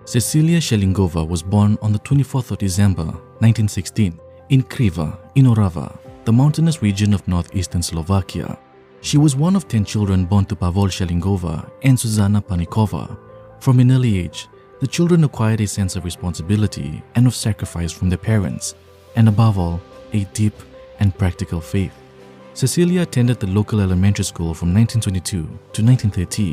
Cecilia Schelingova was born on the 24th of December 1916 in Kriva, in Orava, the mountainous region of northeastern Slovakia. She was one of 10 children born to Pavol Schelingova and Zuzana Panikova. From an early age, the children acquired a sense of responsibility and of sacrifice from their parents, and above all, a deep and practical faith. Cecilia attended the local elementary school from 1922 to 1930.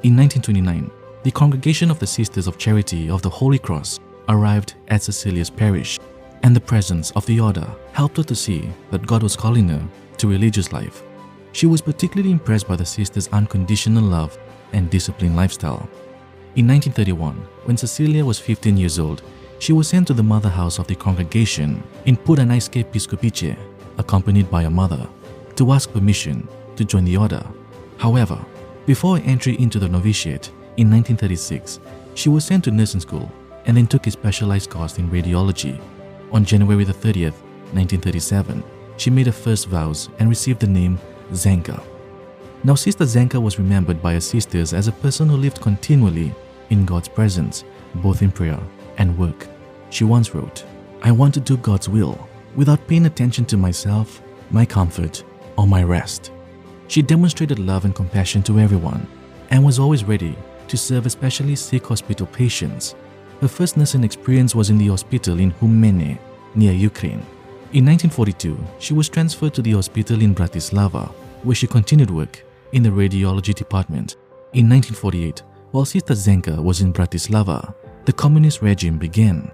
In 1929, the Congregation of the Sisters of Charity of the Holy Cross arrived at Cecilia's parish, and the presence of the order helped her to see that God was calling her to religious life. She was particularly impressed by the sisters' unconditional love and disciplined lifestyle. In 1931, when Cecilia was 15 years old, she was sent to the mother house of the congregation in Pudanaiske Piscopice, accompanied by her mother, to ask permission to join the order. However, before her entry into the novitiate in 1936, she was sent to nursing school and then took a specialized course in radiology. On January 30th, 1937, she made her first vows and received the name Zdenka. Now, Sister Zdenka was remembered by her sisters as a person who lived continually in God's presence, both in prayer and work. She once wrote, "I want to do God's will without paying attention to myself, my comfort, or my rest." She demonstrated love and compassion to everyone and was always ready to serve especially sick hospital patients. Her first nursing experience was in the hospital in Humene, near Ukraine. In 1942, she was transferred to the hospital in Bratislava, where she continued work in the radiology department. In 1948, while Sister Zdenka was in Bratislava, the communist regime began.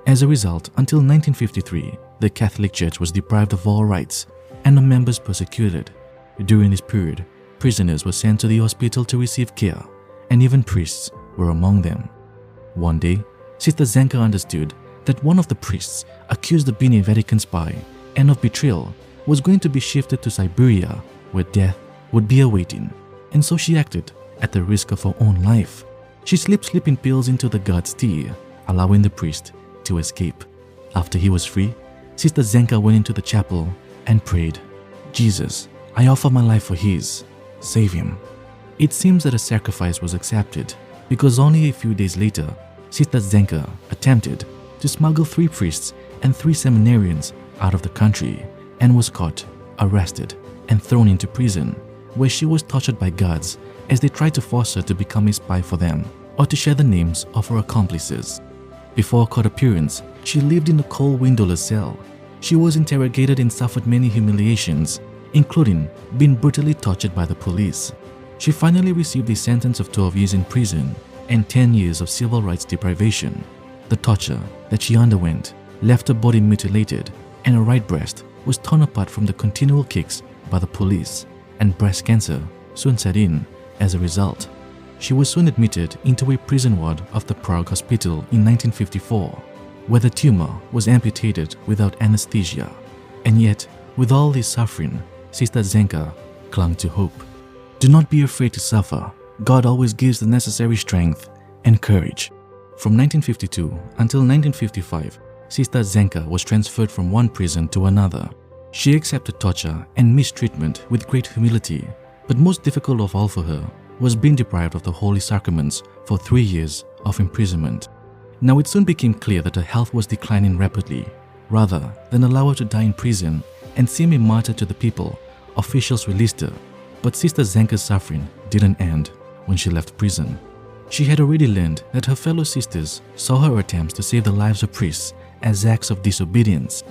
As a result, until 1953, the Catholic Church was deprived of all rights and the members persecuted. During this period, prisoners were sent to the hospital to receive care, and even priests were among them. One day, Sister Zdenka understood that one of the priests accused of being a Vatican spy and of betrayal was going to be shifted to Siberia, where death would be awaiting, and so she acted at the risk of her own life. She slipped sleeping pills into the guard's tea, allowing the priest to escape. After he was free, Sister Zdenka went into the chapel and prayed, "Jesus, I offer my life for his. Save him." It seems that a sacrifice was accepted because only a few days later, Sister Zdenka attempted to smuggle 3 priests and 3 seminarians out of the country and was caught, arrested, and thrown into prison, where she was tortured by guards as they tried to force her to become a spy for them or to share the names of her accomplices. Before her court appearance, she lived in a cold windowless cell. She was interrogated and suffered many humiliations, including being brutally tortured by the police. She finally received a sentence of 12 years in prison and 10 years of civil rights deprivation. The torture that she underwent left her body mutilated, and her right breast was torn apart from the continual kicks by the police, and breast cancer soon set in as a result. She was soon admitted into a prison ward of the Prague Hospital in 1954, where the tumor was amputated without anesthesia. And yet, with all this suffering, Sister Zdenka clung to hope. Do not be afraid to suffer. God always gives the necessary strength and courage. From 1952 until 1955, Sister Zdenka was transferred from one prison to another. She accepted torture and mistreatment with great humility, but most difficult of all for her was being deprived of the Holy Sacraments for 3 years of imprisonment. Now it soon became clear that her health was declining rapidly. Rather than allow her to die in prison and seem a martyr to the people, officials released her. But Sister Zdenka's suffering didn't end when she left prison. She had already learned that her fellow sisters saw her attempts to save the lives of priests as acts of disobedience.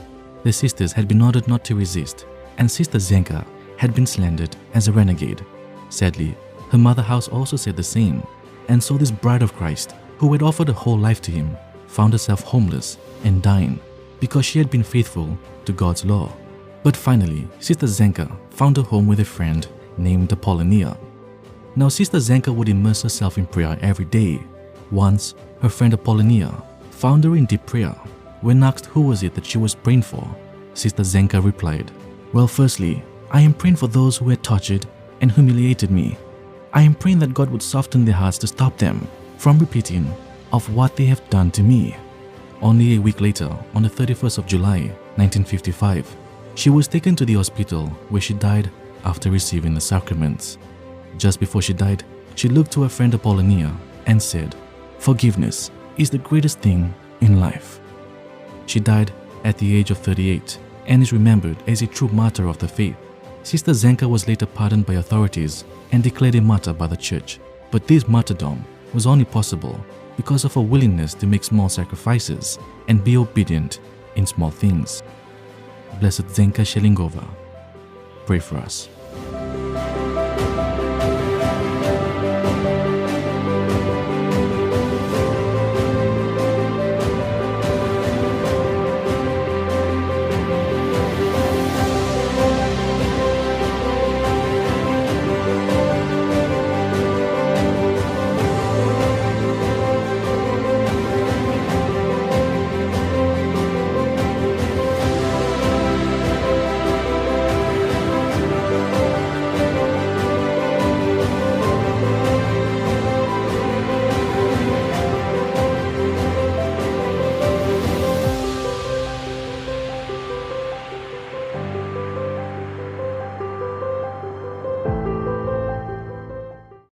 The sisters had been ordered not to resist, and Sister Zdenka had been slandered as a renegade. Sadly, her mother house also said the same, and so this bride of Christ, who had offered her whole life to him, found herself homeless and dying because she had been faithful to God's law. But finally, Sister Zdenka found a home with a friend named Apollonia. Now, Sister Zdenka would immerse herself in prayer every day. Once, her friend Apollonia found her in deep prayer. When asked who was it that she was praying for, Sister Zdenka replied, "Well, firstly, I am praying for those who had tortured and humiliated me. I am praying that God would soften their hearts to stop them from repeating of what they have done to me." Only a week later, on the 31st of July, 1955, she was taken to the hospital where she died after receiving the sacraments. Just before she died, she looked to her friend Apollonia and said, "Forgiveness is the greatest thing in life. She died at the age of 38 and is remembered as a true martyr of the faith. Sister Zdenka was later pardoned by authorities and declared a martyr by the church. But this martyrdom was only possible because of her willingness to make small sacrifices and be obedient in small things. Blessed Zdenka Schelingova, pray for us.